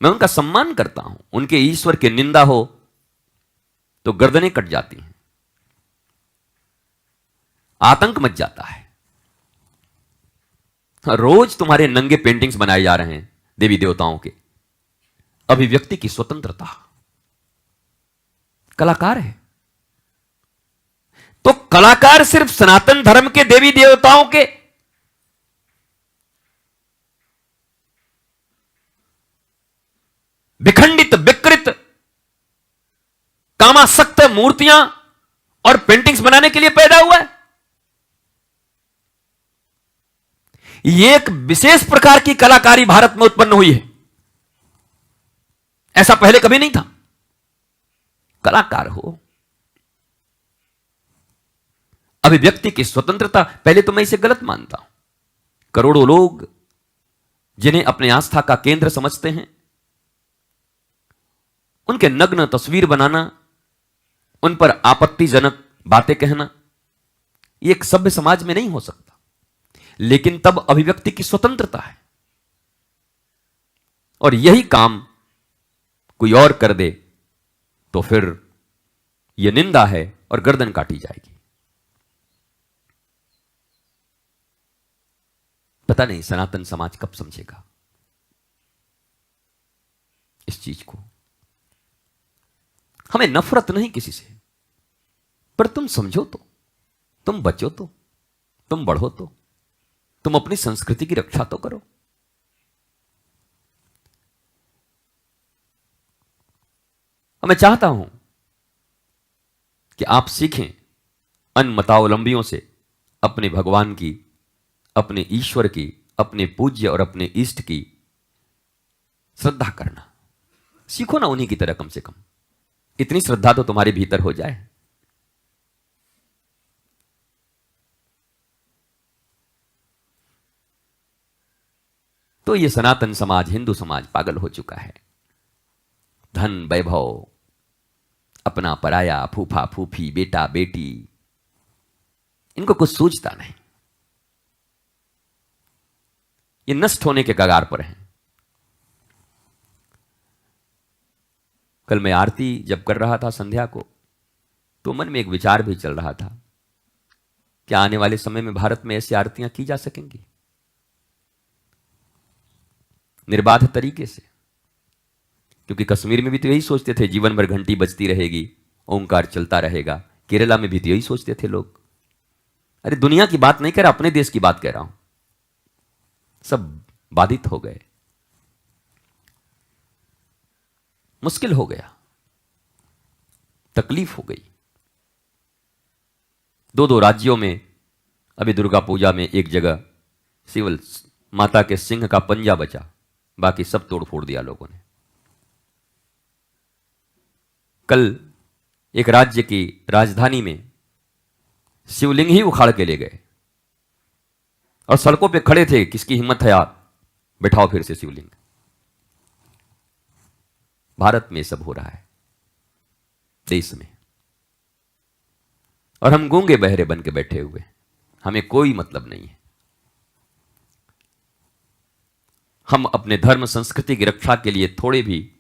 मैं उनका सम्मान करता हूं। उनके ईश्वर की निंदा हो तो गर्दनें कट जाती हैं, आतंक मच जाता है। रोज तुम्हारे नंगे पेंटिंग्स बनाए जा रहे हैं देवी देवताओं के। अभिव्यक्ति की स्वतंत्रता, कलाकार है तो कलाकार सिर्फ सनातन धर्म के देवी देवताओं के विखंडित विकृत कामासक्त मूर्तियां और पेंटिंग्स बनाने के लिए पैदा हुआ है। यह एक विशेष प्रकार की कलाकारी भारत में उत्पन्न हुई है, ऐसा पहले कभी नहीं था। कलाकार हो, अभिव्यक्ति की स्वतंत्रता, पहले तो मैं इसे गलत मानता हूं। करोड़ों लोग जिन्हें अपने आस्था का केंद्र समझते हैं, उनके नग्न तस्वीर बनाना, उन पर आपत्तिजनक बातें कहना, यह एक सभ्य समाज में नहीं हो सकता। लेकिन तब अभिव्यक्ति की स्वतंत्रता है, और यही काम कोई और कर दे तो फिर यह निंदा है और गर्दन काटी जाएगी। पता नहीं सनातन समाज कब समझेगा इस चीज को। हमें नफरत नहीं किसी से, पर तुम समझो तो, तुम बचो तो, तुम बढ़ो तो, तुम अपनी संस्कृति की रक्षा तो करो। मैं चाहता हूं कि आप सीखें अन्य मतावलंबियों से अपने भगवान की, अपने ईश्वर की, अपने पूज्य और अपने इष्ट की श्रद्धा करना सीखो ना उन्हीं की तरह। कम से कम इतनी श्रद्धा तो तुम्हारे भीतर हो जाए। तो यह सनातन समाज, हिंदू समाज पागल हो चुका है। धन, वैभव, अपना पराया, फूफा फूफी, बेटा बेटी, इनको कुछ सूझता नहीं। ये नष्ट होने के कगार पर हैं। कल मैं आरती जब कर रहा था संध्या को, तो मन में एक विचार भी चल रहा था, क्या आने वाले समय में भारत में ऐसी आरतियां की जा सकेंगी निर्बाध तरीके से? क्योंकि कश्मीर में भी तो यही सोचते थे, जीवन भर घंटी बजती रहेगी, ओंकार चलता रहेगा। केरला में भी तो यही सोचते थे लोग। अरे दुनिया की बात नहीं कह रहा, अपने देश की बात कह रहा हूं। सब बाधित हो गए, मुश्किल हो गया, तकलीफ हो गई। दो राज्यों में अभी दुर्गा पूजा में एक जगह केवल माता के सिंह का पंजा बचा, बाकी सब तोड़ फोड़ दिया लोगों ने। कल एक राज्य की राजधानी में शिवलिंग ही उखाड़ के ले गए, और सड़कों पे खड़े थे, किसकी हिम्मत है आप बैठाओ फिर से शिवलिंग। भारत में सब हो रहा है, देश में, और हम गूंगे बहरे बन के बैठे हुए, हमें कोई मतलब नहीं है। हम अपने धर्म संस्कृति की रक्षा के लिए थोड़े भी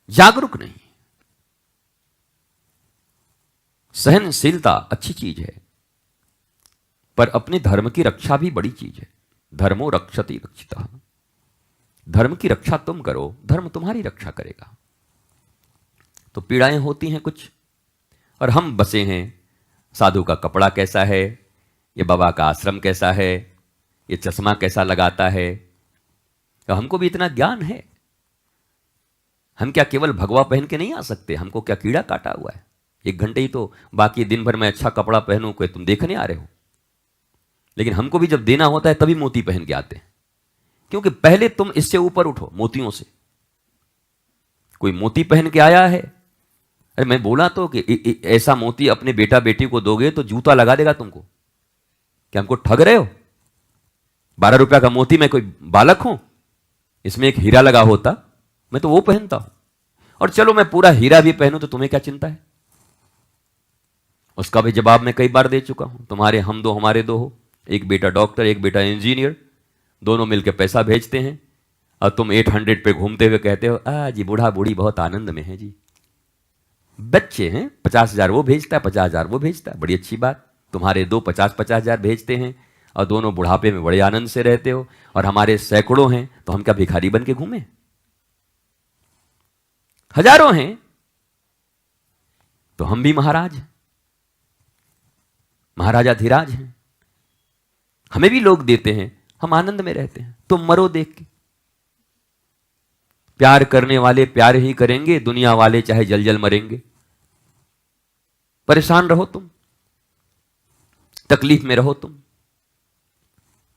जागरूक नहीं। सहनशीलता अच्छी चीज है, पर अपने धर्म की रक्षा भी बड़ी चीज है। धर्मो रक्षति रक्षितः। धर्म की रक्षा तुम करो, धर्म तुम्हारी रक्षा करेगा। तो पीड़ाएं होती हैं कुछ, और हम बसे हैं, साधु का कपड़ा कैसा है, ये बाबा का आश्रम कैसा है, ये चश्मा कैसा लगाता है। तो हमको भी इतना ज्ञान है, हम क्या केवल भगवा पहन के नहीं आ सकते? हमको क्या कीड़ा काटा हुआ है? एक घंटे ही तो, बाकी दिन भर मैं अच्छा कपड़ा पहनूं, कोई तुम देखने आ रहे हो? लेकिन हमको भी जब देना होता है तभी मोती पहन के आते हैं, क्योंकि पहले तुम इससे ऊपर उठो, मोतियों से। कोई मोती पहन के आया है, अरे मैं बोला तो कि ऐसा मोती अपने बेटा बेटी को दोगे तो जूता लगा देगा तुमको। क्या हमको ठग रहे हो? 12 रुपया का मोती, मैं कोई बालक हूं? इसमें एक हीरा लगा होता, मैं तो वो पहनता हूं। और चलो मैं पूरा हीरा भी पहनूं तो तुम्हें क्या चिंता है? उसका भी जवाब मैं कई बार दे चुका हूं। तुम्हारे हम दो हमारे दो हो, एक बेटा डॉक्टर एक बेटा इंजीनियर, दोनों मिलकर पैसा भेजते हैं और तुम 800 पे घूमते हुए कहते हो जी बूढ़ा बूढ़ी बहुत आनंद में है जी। बच्चे हैं, 50,000 वो भेजता है 50,000 वो भेजता है, बड़ी अच्छी बात। तुम्हारे दो 50,000 भेजते हैं और दोनों बुढ़ापे में बड़े आनंद से रहते हो, और हमारे सैकड़ों हैं तो हम क्या भिखारी बन के घूमे? हजारों हैं तो हम भी महाराज हैं, महाराजा धीराज हैं, हमें भी लोग देते हैं, हम आनंद में रहते हैं। तुम मरो देख के। प्यार करने वाले प्यार ही करेंगे, दुनिया वाले चाहे जल जल मरेंगे। परेशान रहो तुम, तकलीफ में रहो तुम,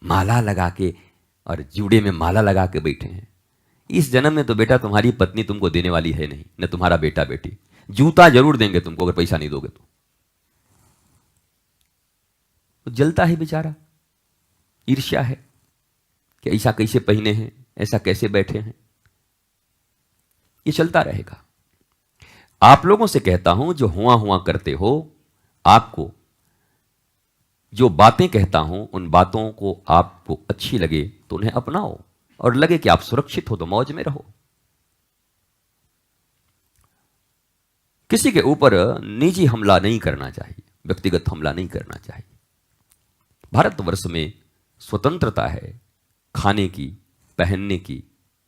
माला लगा के और जूड़े में माला लगा के बैठे हैं। इस जन्म में तो बेटा तुम्हारी पत्नी तुमको देने वाली है नहीं, न तुम्हारा बेटा बेटी। जूता जरूर देंगे तुमको अगर पैसा नहीं दोगे तो जलता है बेचारा, ईर्ष्या है कि ऐसा कैसे पहने हैं, ऐसा कैसे बैठे हैं। ये चलता रहेगा। आप लोगों से कहता हूं जो हुआ हुआ करते हो, आपको जो बातें कहता हूं उन बातों को आपको अच्छी लगे तो उन्हें अपनाओ, और लगे कि आप सुरक्षित हो तो मौज में रहो। किसी के ऊपर निजी हमला नहीं करना चाहिए, व्यक्तिगत हमला नहीं करना चाहिए। भारतवर्ष में स्वतंत्रता है खाने की, पहनने की।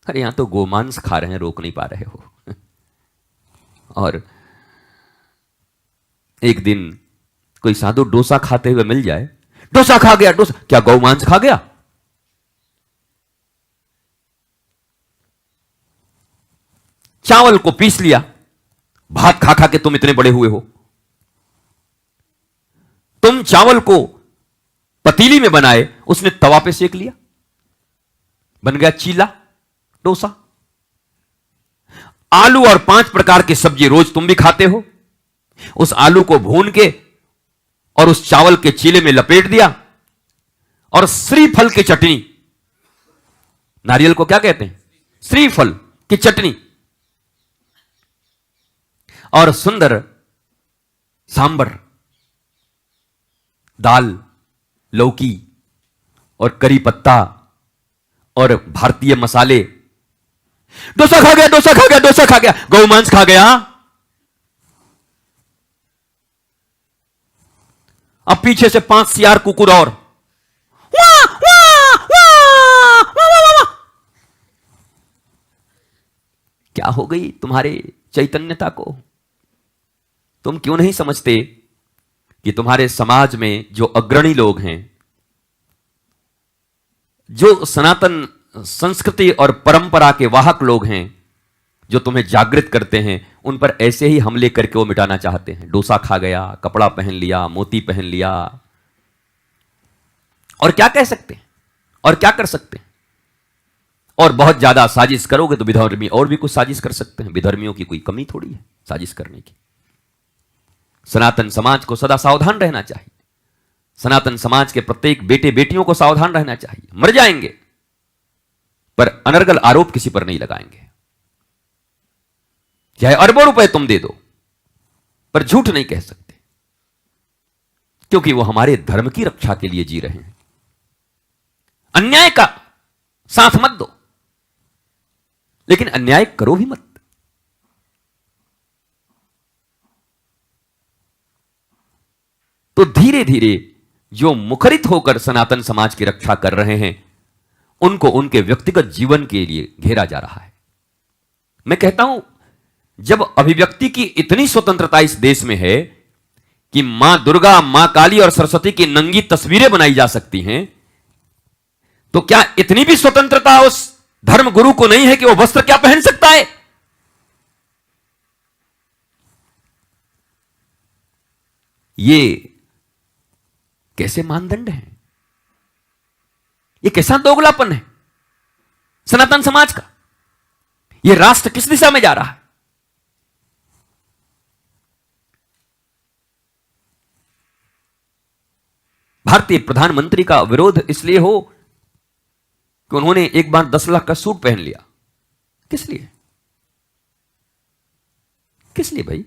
अरे यहां तो गोमांस खा रहे हैं, रोक नहीं पा रहे हो। और एक दिन कोई साधु डोसा खाते हुए मिल जाए, डोसा खा गया, डोसा क्या गौमांस खा गया? चावल को पीस लिया, भात खा खा के तुम इतने बड़े हुए हो। तुम चावल को पतीली में बनाए, उसने तवा पे सेक लिया, बन गया चीला डोसा। आलू और 5 प्रकार की सब्जी रोज तुम भी खाते हो, उस आलू को भून के और उस चावल के चीले में लपेट दिया, और श्रीफल की चटनी, नारियल को क्या कहते हैं? श्रीफल की चटनी, और सुंदर सांबर, दाल, लौकी और करी पत्ता और भारतीय मसाले। डोसा खा गया, डोसा खा गया, डोसा खा गया, गौमांस खा गया। अब पीछे से 5 सियार कुकुर और वाह वाह वाह वाह वाह। क्या हो गई तुम्हारे चैतन्यता को? तुम क्यों नहीं समझते कि तुम्हारे समाज में जो अग्रणी लोग हैं, जो सनातन संस्कृति और परंपरा के वाहक लोग हैं, जो तुम्हें जागृत करते हैं, उन पर ऐसे ही हमले करके वो मिटाना चाहते हैं। डोसा खा गया, कपड़ा पहन लिया, मोती पहन लिया, और क्या कह सकते हैं और क्या कर सकते हैं? और बहुत ज्यादा साजिश करोगे तो विधर्मी और भी कुछ साजिश कर सकते हैं। विधर्मियों की कोई कमी थोड़ी है साजिश करने की। सनातन समाज को सदा सावधान रहना चाहिए। सनातन समाज के प्रत्येक बेटे बेटियों को सावधान रहना चाहिए। मर जाएंगे पर अनर्गल आरोप किसी पर नहीं लगाएंगे। चाहे अरबों रुपए तुम दे दो, पर झूठ नहीं कह सकते, क्योंकि वो हमारे धर्म की रक्षा के लिए जी रहे हैं। अन्याय का साथ मत दो, लेकिन अन्याय करो भी मत। तो धीरे धीरे जो मुखरित होकर सनातन समाज की रक्षा कर रहे हैं, उनको उनके व्यक्तिगत जीवन के लिए घेरा जा रहा है। मैं कहता हूं, जब अभिव्यक्ति की इतनी स्वतंत्रता इस देश में है कि मां दुर्गा, मां काली और सरस्वती की नंगी तस्वीरें बनाई जा सकती हैं, तो क्या इतनी भी स्वतंत्रता उस धर्म गुरु को नहीं है कि वो वस्त्र क्या पहन सकता है? ये कैसे मानदंड है? ये कैसा दोगलापन है सनातन समाज का? ये राष्ट्र किस दिशा में जा रहा है? भारतीय प्रधानमंत्री का विरोध इसलिए हो कि उन्होंने एक बार 10 लाख का सूट पहन लिया। किस लिए? किस लिए भाई?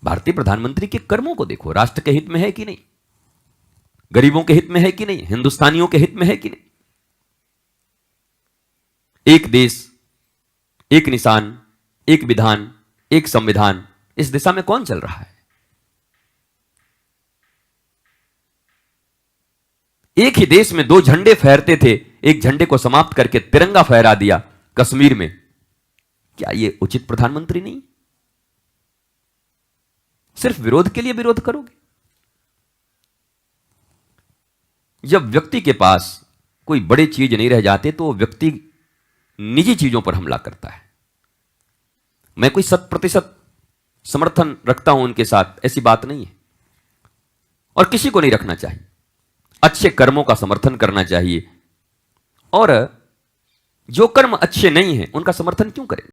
भारतीय प्रधानमंत्री के कर्मों को देखो, राष्ट्र के हित में है कि नहीं, गरीबों के हित में है कि नहीं, हिंदुस्तानियों के हित में है कि नहीं। एक देश, एक निशान, एक विधान, एक संविधान, इस दिशा में कौन चल रहा है? एक ही देश में दो झंडे फहरते थे, एक झंडे को समाप्त करके तिरंगा फहरा दिया कश्मीर में। क्या यह उचित प्रधानमंत्री नहीं? सिर्फ विरोध के लिए विरोध करोगे? जब व्यक्ति के पास कोई बड़ी चीज नहीं रह जाते तो व्यक्ति निजी चीजों पर हमला करता है। मैं कोई 100% समर्थन रखता हूं उनके साथ, ऐसी बात नहीं है, और किसी को नहीं रखना चाहिए। अच्छे कर्मों का समर्थन करना चाहिए, और जो कर्म अच्छे नहीं हैं उनका समर्थन क्यों करें?